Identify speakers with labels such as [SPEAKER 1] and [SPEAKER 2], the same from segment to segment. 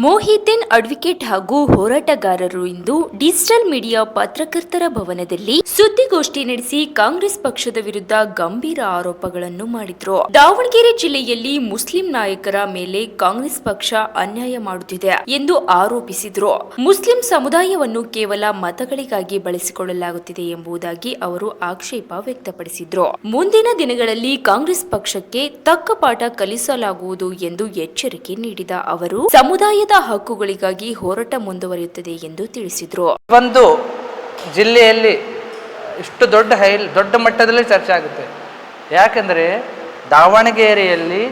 [SPEAKER 1] Mohiddin advocate ಹಾಗೂ ಹೋರಾಟಗಾರರು ಇಂದು digital media ಪತ್ರಕರ್ತರ ಭವನದಲ್ಲಿ ಸುದ್ದಿಗೋಷ್ಠಿ ನಡೆಸಿ ಕಾಂಗ್ರೆಸ್ ಪಕ್ಷದ ವಿರುದ್ಧ ಗಂಭೀರ ಆರೋಪಗಳನ್ನು ಮಾಡಿದ್ರು. ದಾವಣಗೆರೆ ಜಿಲ್ಲೆಯಲ್ಲಿ ಮುಸ್ಲಿಂ ನಾಯಕರ ಮೇಲೆ ಕಾಂಗ್ರೆಸ್ ಪಕ್ಷ ಅನ್ಯಾಯ ಮಾಡುತ್ತಿದೆ ಎಂದು ಆರೋಪಿಸಿದ್ರು. ಮುಸ್ಲಿಂ ಸಮುದಾಯವನ್ನು ಕೇವಲ ಮತಗಳಿಗಾಗಿ ಬಳಸಿಕೊಳ್ಳಲಾಗುತ್ತಿದೆ ಎಂಬುದಾಗಿ ಅವರು ಆಕ್ಷೇಪ ವ್ಯಕ್ತಪಡಿಸಿದ್ರು. ಮುಂದಿನ ದಿನಗಳಲ್ಲಿ ಕಾಂಗ್ರೆಸ್ ಪಕ್ಷಕ್ಕೆ ತಕ್ಕ ಪಾಠ ಕಲಿಸಲಾಗುವುದು ಎಂದು ಎಚ್ಚರಿಕೆ ನೀಡಿದ ಅವರು ಸಮುದಾಯದ ಹಕ್ಕುಗಳಿಗಾಗಿ ಹೋರಾಟ ಮುಂದುವರಿಯುತ್ತದೆ ಎಂದು ತಿಳಿಸಿದರು.
[SPEAKER 2] ಒಂದು ಜಿಲ್ಲೆಯಲ್ಲಿ ಇಷ್ಟು ದೊಡ್ಡ ಮಟ್ಟದಲ್ಲಿ ಚರ್ಚೆ ಆಗುತ್ತೆ. ಯಾಕೆಂದರೆ ದಾವಣಗೆರೆಯಲ್ಲಿ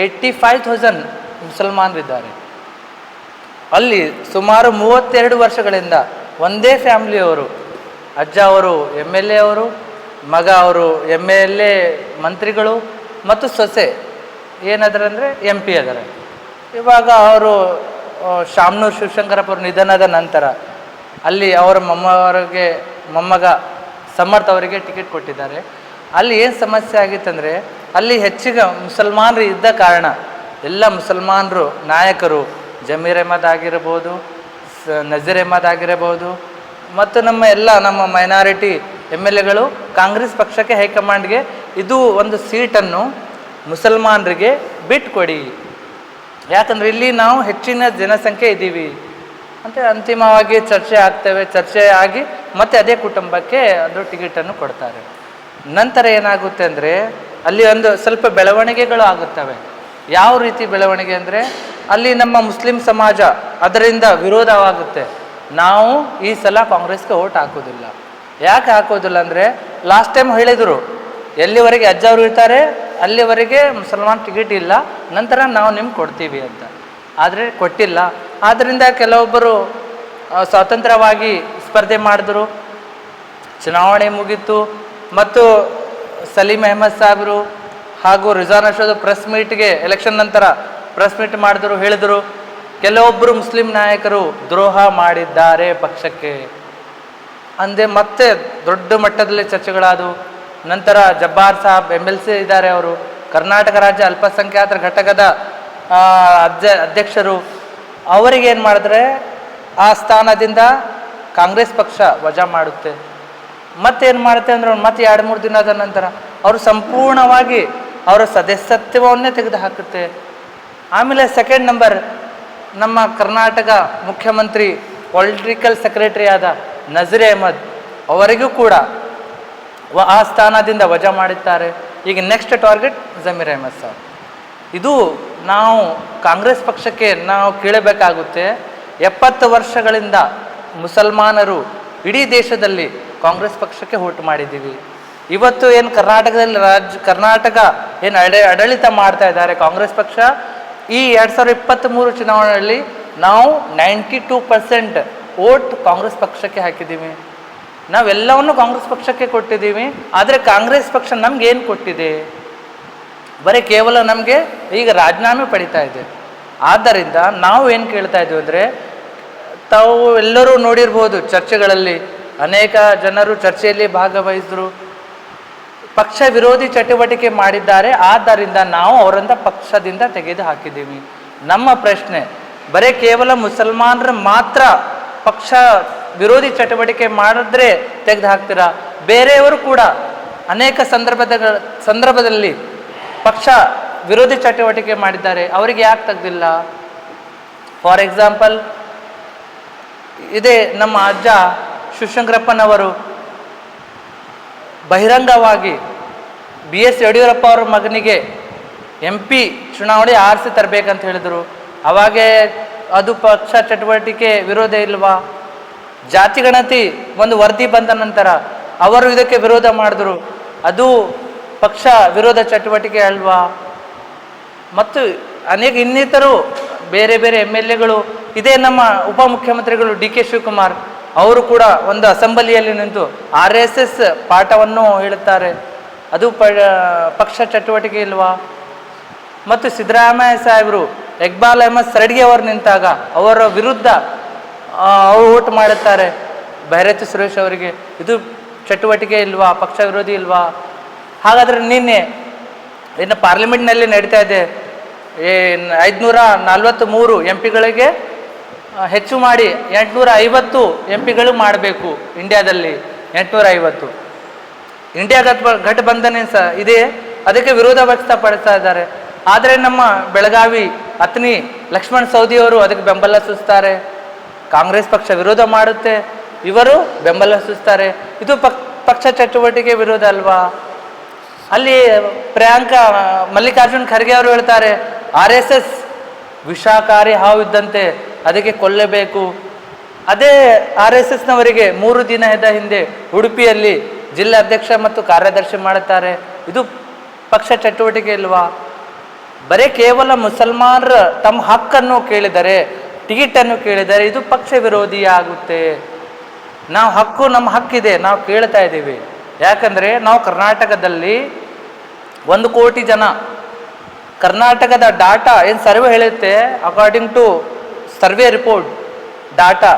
[SPEAKER 2] 85,000 ಮುಸಲ್ಮಾನರಿದ್ದಾರೆ. ಅಲ್ಲಿ ಸುಮಾರು 32 ವರ್ಷಗಳಿಂದ ಒಂದೇ ಫ್ಯಾಮಿಲಿಯವರು, ಅಜ್ಜ ಅವರು MLA ಅವರು, ಮಗ ಅವರು MLA ಮಂತ್ರಿಗಳು ಮತ್ತು ಸೊಸೆ ಏನಾದ್ರೆ ಅಂದರೆ MP ಅದರ. ಇವಾಗ ಅವರು ಶಾಮನೂರು ಶಿವಶಂಕರಪ್ಪ ಅವರು ನಿಧನದ ನಂತರ ಅಲ್ಲಿ ಅವರ ಮೊಮ್ಮಗ ಸಮರ್ಥ ಅವರಿಗೆ ಟಿಕೆಟ್ ಕೊಟ್ಟಿದ್ದಾರೆ. ಅಲ್ಲಿ ಏನು ಸಮಸ್ಯೆ ಆಗಿತ್ತಂದರೆ ಅಲ್ಲಿ ಹೆಚ್ಚಿಗೆ ಮುಸಲ್ಮಾನರು ಇದ್ದ ಕಾರಣ ಎಲ್ಲ ಮುಸಲ್ಮಾನರು ನಾಯಕರು ಜಮೀರ್ ಅಹಮದ್ ಆಗಿರಬಹುದು, ನಜೀರ್ ಅಹಮದ್ ಆಗಿರಬಹುದು ಮತ್ತು ನಮ್ಮ ಮೈನಾರಿಟಿ MLAಗಳು ಕಾಂಗ್ರೆಸ್ ಪಕ್ಷಕ್ಕೆ ಹೈಕಮಾಂಡ್ಗೆ ಇದು ಒಂದು ಸೀಟನ್ನು ಮುಸಲ್ಮಾನರಿಗೆ ಬಿಟ್ಕೊಡಿ, ಯಾಕಂದರೆ ಇಲ್ಲಿ ನಾವು ಹೆಚ್ಚಿನ ಜನಸಂಖ್ಯೆ ಇದ್ದೀವಿ ಅಂತ ಅಂತಿಮವಾಗಿ ಚರ್ಚೆ ಆಗಿ ಮತ್ತೆ ಅದೇ ಕುಟುಂಬಕ್ಕೆ ಅದು ಟಿಕೆಟನ್ನು ಕೊಡ್ತಾರೆ. ನಂತರ ಏನಾಗುತ್ತೆ ಅಂದರೆ ಅಲ್ಲಿ ಒಂದು ಸ್ವಲ್ಪ ಬೆಳವಣಿಗೆಗಳು ಆಗುತ್ತವೆ. ಯಾವ ರೀತಿ ಬೆಳವಣಿಗೆ ಅಂದರೆ ಅಲ್ಲಿ ನಮ್ಮ ಮುಸ್ಲಿಂ ಸಮಾಜ ಅದರಿಂದ ವಿರೋಧವಾಗುತ್ತೆ. ನಾವು ಈ ಸಲ ಕಾಂಗ್ರೆಸ್ಗೆ ಓಟ್ ಹಾಕೋದಿಲ್ಲ. ಯಾಕೆ ಹಾಕೋದಿಲ್ಲ ಅಂದರೆ ಲಾಸ್ಟ್ ಟೈಮ್ ಹೇಳಿದರು ಎಲ್ಲಿವರೆಗೆ ಅಜ್ಜವರು ಇರ್ತಾರೆ ಅಲ್ಲಿವರೆಗೆ ಮುಸಲ್ಮಾನ್ ಟಿಕೆಟ್ ಇಲ್ಲ, ನಂತರ ನಾವು ನಿಮ್ಗೆ ಕೊಡ್ತೀವಿ ಅಂತ. ಆದರೆ ಕೊಟ್ಟಿಲ್ಲ. ಆದ್ದರಿಂದ ಕೆಲವೊಬ್ಬರು ಸ್ವತಂತ್ರವಾಗಿ ಸ್ಪರ್ಧೆ ಮಾಡಿದ್ರು. ಚುನಾವಣೆ ಮುಗೀತು ಮತ್ತು ಸಲೀಂ ಅಹಮದ್ ಸಾಹೇಬರು ಹಾಗೂ ರಿಜಾನ್ ಅರ್ಷದ್ ಪ್ರೆಸ್ ಮೀಟ್ಗೆ ಎಲೆಕ್ಷನ್ ನಂತರ ಪ್ರೆಸ್ ಮೀಟ್ ಮಾಡಿದ್ರು, ಹೇಳಿದರು ಕೆಲವೊಬ್ಬರು ಮುಸ್ಲಿಂ ನಾಯಕರು ದ್ರೋಹ ಮಾಡಿದ್ದಾರೆ ಪಕ್ಷಕ್ಕೆ ಅಂದೆ. ಮತ್ತೆ ದೊಡ್ಡ ಮಟ್ಟದಲ್ಲಿ ಚರ್ಚೆಗಳಾದವು. ನಂತರ ಜಬ್ಬಾರ್ ಸಾಬ್ MLC ಇದ್ದಾರೆ, ಅವರು ಕರ್ನಾಟಕ ರಾಜ್ಯ ಅಲ್ಪಸಂಖ್ಯಾತರ ಘಟಕದ ಅಧ್ಯಕ್ಷರು. ಅವರಿಗೇನು ಮಾಡಿದ್ರೆ ಆ ಸ್ಥಾನದಿಂದ ಕಾಂಗ್ರೆಸ್ ಪಕ್ಷ ವಜಾ ಮಾಡುತ್ತೆ. ಮತ್ತೇನು ಮಾಡುತ್ತೆ ಅಂದರೆ ಮತ್ತೆ 2-3 ದಿನದ ನಂತರ ಅವರು ಸಂಪೂರ್ಣವಾಗಿ ಅವರ ಸದಸ್ಯತ್ವವನ್ನೇ ತೆಗೆದು ಹಾಕುತ್ತೆ. ಆಮೇಲೆ ಸೆಕೆಂಡ್ ನಂಬರ್ ನಮ್ಮ ಕರ್ನಾಟಕ ಮುಖ್ಯಮಂತ್ರಿ ಪೊಲಿಟಿಕಲ್ ಸೆಕ್ರೆಟರಿ ಆದ ನಜೀರ್ ಅಹಮದ್ ಅವರಿಗೂ ಕೂಡ ಆ ಸ್ಥಾನದಿಂದ ವಜಾ ಮಾಡುತ್ತಾರೆ. ಈಗ ನೆಕ್ಸ್ಟ್ ಟಾರ್ಗೆಟ್ ಜಮೀರ್ ಅಹಮದ್ ಸಾಬ್. ಇದು ನಾವು ಕಾಂಗ್ರೆಸ್ ಪಕ್ಷಕ್ಕೆ ನಾವು ಕೇಳಬೇಕಾಗುತ್ತೆ. 70 ವರ್ಷಗಳಿಂದ ಮುಸಲ್ಮಾನರು ಇಡೀ ದೇಶದಲ್ಲಿ ಕಾಂಗ್ರೆಸ್ ಪಕ್ಷಕ್ಕೆ ವೋಟ್ ಮಾಡಿದ್ದೀವಿ. ಇವತ್ತು ಏನು ಕರ್ನಾಟಕದಲ್ಲಿ ಕರ್ನಾಟಕ ಏನು ಆಡಳಿತ ಮಾಡ್ತಾ ಇದ್ದಾರೆ ಕಾಂಗ್ರೆಸ್ ಪಕ್ಷ, ಈ 2023 ಚುನಾವಣೆಯಲ್ಲಿ ನಾವು 92% ವೋಟ್ ಕಾಂಗ್ರೆಸ್ ಪಕ್ಷಕ್ಕೆ ಹಾಕಿದ್ದೀವಿ. ನಾವೆಲ್ಲವನ್ನು ಕಾಂಗ್ರೆಸ್ ಪಕ್ಷಕ್ಕೆ ಕೊಟ್ಟಿದ್ದೀವಿ. ಆದರೆ ಕಾಂಗ್ರೆಸ್ ಪಕ್ಷ ನಮ್ಗೆ ಏನು ಕೊಟ್ಟಿದೆ? ಬರೀ ಕೇವಲ ನಮಗೆ ಈಗ ರಾಜೀನಾಮೆ ಪಡಿತಾ ಇದೆ. ಆದ್ದರಿಂದ ನಾವು ಏನು ಕೇಳ್ತಾ ಇದ್ದೀವಿ ಅಂದರೆ, ತಾವು ಎಲ್ಲರೂ ನೋಡಿರ್ಬೋದು ಚರ್ಚೆಗಳಲ್ಲಿ ಅನೇಕ ಜನರು ಚರ್ಚೆಯಲ್ಲಿ ಭಾಗವಹಿಸಿದ್ರು, ಪಕ್ಷ ವಿರೋಧಿ ಚಟುವಟಿಕೆ ಮಾಡಿದ್ದಾರೆ, ಆದ್ದರಿಂದ ನಾವು ಅವರಿಂದ ಪಕ್ಷದಿಂದ ತೆಗೆದು ಹಾಕಿದ್ದೀವಿ. ನಮ್ಮ ಪ್ರಶ್ನೆ ಬರೀ ಕೇವಲ ಮುಸಲ್ಮಾನರು ಮಾತ್ರ ಪಕ್ಷ ವಿರೋಧಿ ಚಟುವಟಿಕೆ ಮಾಡಿದ್ರೆ ತೆಗೆದು ಹಾಕ್ತೀರಾ? ಬೇರೆಯವರು ಕೂಡ ಅನೇಕ ಸಂದರ್ಭದಲ್ಲಿ ಪಕ್ಷ ವಿರೋಧಿ ಚಟುವಟಿಕೆ ಮಾಡಿದ್ದಾರೆ, ಅವರಿಗೆ ಯಾಕೆ ತೆಗೆದಿಲ್ಲ? ಫಾರ್ ಎಕ್ಸಾಂಪಲ್ ಇದೇ ನಮ್ಮ ಅಜ್ಜ ಶಿವಶಂಕರಪ್ಪನವರು ಬಹಿರಂಗವಾಗಿ BS ಯಡಿಯೂರಪ್ಪ ಅವರ ಮಗನಿಗೆ MP ಚುನಾವಣೆ ಆರಿಸಿ ತರಬೇಕಂತ ಹೇಳಿದರು. ಅವಾಗೇ ಅದು ಪಕ್ಷ ಚಟುವಟಿಕೆ ವಿರೋಧ ಇಲ್ವಾ? ಜಾತಿ ಗಣತಿ ಒಂದು ವರದಿ ಬಂದ ನಂತರ ಅವರು ಇದಕ್ಕೆ ವಿರೋಧ ಮಾಡಿದ್ರು, ಅದು ಪಕ್ಷ ವಿರೋಧ ಚಟುವಟಿಕೆ ಅಲ್ವಾ? ಮತ್ತು ಅನೇಕ ಇನ್ನಿತರು ಬೇರೆ MLAಗಳು, ಇದೇ ನಮ್ಮ ಉಪಮುಖ್ಯಮಂತ್ರಿಗಳು DK ಶಿವಕುಮಾರ್ ಅವರು ಕೂಡ ಒಂದು ಅಸೆಂಬ್ಲಿಯಲ್ಲಿ ನಿಂತು RSS ಪಾಠವನ್ನು ಹೇಳುತ್ತಾರೆ, ಅದು ಪಕ್ಷ ಚಟುವಟಿಕೆ ಇಲ್ವಾ? ಮತ್ತು ಸಿದ್ದರಾಮಯ್ಯ ಸಾಹೇಬರು ಇಕ್ಬಾಲ್ ಅಹಮದ್ ಸರಡ್ಗಿ ಅವರು ನಿಂತಾಗ ಅವರ ವಿರುದ್ಧ ಅವರು ವೋಟ್ ಮಾಡುತ್ತಾರೆ ಬೈರತಿ ಸುರೇಶ್ ಅವರಿಗೆ, ಇದು ಚಟುವಟಿಕೆ ಇಲ್ವಾ? ಪಕ್ಷ ವಿರೋಧಿ ಇಲ್ವಾ? ಹಾಗಾದರೆ ನಿನ್ನೆ ಇನ್ನು ಪಾರ್ಲಿಮೆಂಟ್ನಲ್ಲಿ ನಡೀತಾ ಇದೆ 543 ಎಂ ಪಿಗಳಿಗೆ ಹೆಚ್ಚು ಮಾಡಿ 850 ಎಂ ಪಿಗಳು ಮಾಡಬೇಕು. ಇಂಡಿಯಾದಲ್ಲಿ 850 ಇಂಡಿಯಾ ಗಠಬಂಧನ ಇದೆ, ಅದಕ್ಕೆ ವಿರೋಧ ವ್ಯಕ್ತಪಡಿಸ್ತಾ ಇದ್ದಾರೆ. ಆದರೆ ನಮ್ಮ ಬೆಳಗಾವಿ ಅತ್ನಿ ಲಕ್ಷ್ಮಣ್ ಸವದಿಯವರು ಅದಕ್ಕೆ ಬೆಂಬಲ ಸೂಚಿಸ್ತಾರೆ. ಕಾಂಗ್ರೆಸ್ ಪಕ್ಷ ವಿರೋಧ ಮಾಡುತ್ತೆ, ಇವರು ಬೆಂಬಲ ಸೂಚಿಸ್ತಾರೆ. ಇದು ಪಕ್ಷ ಚಟುವಟಿಕೆ ವಿರೋಧ ಅಲ್ವಾ? ಅಲ್ಲಿ ಪ್ರಿಯಾಂಕಾ ಮಲ್ಲಿಕಾರ್ಜುನ್ ಖರ್ಗೆ ಅವರು ಹೇಳ್ತಾರೆ, RSS ವಿಷಾಕಾರಿ ಹಾವು ಇದ್ದಂತೆ, ಅದಕ್ಕೆ ಕೊಲ್ಲಬೇಕು. ಅದೇ RSSನವರಿಗೆ 3 ದಿನದ ಹಿಂದೆ ಉಡುಪಿಯಲ್ಲಿ ಜಿಲ್ಲಾ ಅಧ್ಯಕ್ಷ ಮತ್ತು ಕಾರ್ಯದರ್ಶಿ ಮಾಡುತ್ತಾರೆ. ಇದು ಪಕ್ಷ ಚಟುವಟಿಕೆ ಇಲ್ವಾ? ಬರೀ ಕೇವಲ ಮುಸಲ್ಮಾನರ ತಮ್ಮ ಹಕ್ಕನ್ನು ಕೇಳಿದರೆ, ಟಿಕೆಟನ್ನು ಕೇಳಿದರೆ ಇದು ಪಕ್ಷ ವಿರೋಧಿ ಆಗುತ್ತೆ. ನಮ್ಮ ಹಕ್ಕಿದೆ, ನಾವು ಕೇಳ್ತಾ ಇದ್ದೀವಿ. ಯಾಕಂದರೆ ನಾವು ಕರ್ನಾಟಕದಲ್ಲಿ 1 ಕೋಟಿ ಜನ, ಕರ್ನಾಟಕದ ಡಾಟಾ ಏನು ಸರ್ವೆ ಹೇಳುತ್ತೆ, according to survey report data,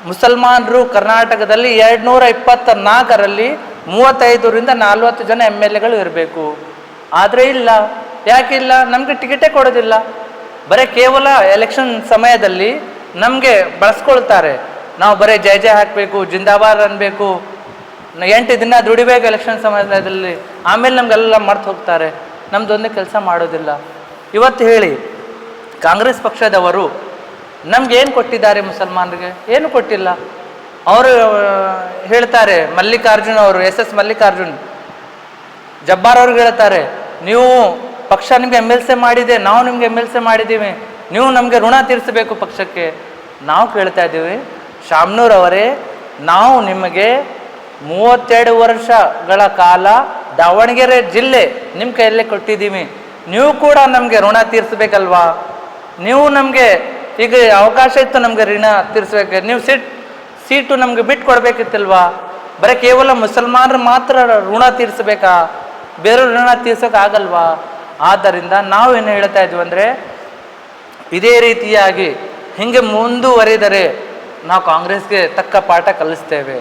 [SPEAKER 2] ಮುಸಲ್ಮಾನರು ಕರ್ನಾಟಕದಲ್ಲಿ 224ರಲ್ಲಿ 35ರಿಂದ 40 ಜನ MLAಗಳು ಇರಬೇಕು. ಆದರೆ ಇಲ್ಲ. ಯಾಕಿಲ್ಲ? ನಮಗೆ ಟಿಕೆಟೇ ಕೊಡೋದಿಲ್ಲ. ಬರೀ ಕೇವಲ ಎಲೆಕ್ಷನ್ ಸಮಯದಲ್ಲಿ ನಮಗೆ ಬಳಸ್ಕೊಳ್ತಾರೆ. ನಾವು ಬರೀ ಜಯ ಜಯ ಹಾಕಬೇಕು, ಜಿಂದಾಬಾದ್ ಅನ್ಬೇಕು, 8 ದಿನ ದುಡಿಬೇಕು ಎಲೆಕ್ಷನ್ ಸಮಯದಲ್ಲಿ, ಆಮೇಲೆ ನಮಗೆಲ್ಲ ಮರ್ತು ಹೋಗ್ತಾರೆ. ನಮ್ದೊಂದೇ ಕೆಲಸ ಮಾಡೋದಿಲ್ಲ. ಇವತ್ತು ಹೇಳಿ, ಕಾಂಗ್ರೆಸ್ ಪಕ್ಷದವರು ನಮ್ಗೇನು ಕೊಟ್ಟಿದ್ದಾರೆ? ಮುಸಲ್ಮಾನರಿಗೆ ಏನು ಕೊಟ್ಟಿಲ್ಲ. ಅವರು ಹೇಳ್ತಾರೆ, ಮಲ್ಲಿಕಾರ್ಜುನ್ ಅವರು, SS ಮಲ್ಲಿಕಾರ್ಜುನ್ ಜಬ್ಬಾರ್ ಅವ್ರಿಗೆ ಹೇಳ್ತಾರೆ, ನೀವು ಪಕ್ಷ ನಿಮಗೆ MLC ಮಾಡಿದೆ, ನಾವು ನಿಮಗೆ MLC ಮಾಡಿದ್ದೀವಿ, ನೀವು ನಮಗೆ ಋಣ ತೀರಿಸಬೇಕು ಪಕ್ಷಕ್ಕೆ. ನಾವು ಕೇಳ್ತಾ ಇದ್ದೀವಿ, ಶಾಮನೂರ್ ಅವರೇ, ನಾವು ನಿಮಗೆ 32 ವರ್ಷಗಳ ಕಾಲ ದಾವಣಗೆರೆ ಜಿಲ್ಲೆ ನಿಮ್ಮ ಕೈಯಲ್ಲೇ ಕೊಟ್ಟಿದ್ದೀವಿ, ನೀವು ಕೂಡ ನಮಗೆ ಋಣ ತೀರಿಸ್ಬೇಕಲ್ವಾ? ನೀವು ನಮಗೆ ಈಗ ಅವಕಾಶ ಇತ್ತು ನಮಗೆ ಋಣ ತೀರಿಸ್ಬೇಕು, ನೀವು ಸೀಟು ನಮಗೆ ಬಿಟ್ಟು ಕೊಡಬೇಕಿತ್ತಲ್ವಾ? ಬರೀ ಕೇವಲ ಮುಸಲ್ಮಾನರು ಮಾತ್ರ ಋಣ ತೀರಿಸ್ಬೇಕಾ? ಬೇರೆ ಋಣ ತೀರ್ಸೋಕ್ಕಾಗಲ್ವಾ? ಆದ್ದರಿಂದ ನಾವೇನು ಹೇಳ್ತಾ ಇದ್ವಿ ಅಂದರೆ, ಇದೇ ರೀತಿಯಾಗಿ ಹಿಂಗೆ ಮುಂದುವರಿದರೆ ನಾವು ಕಾಂಗ್ರೆಸ್ಗೆ ತಕ್ಕ ಪಾಠ ಕಲಿಸ್ತೇವೆ.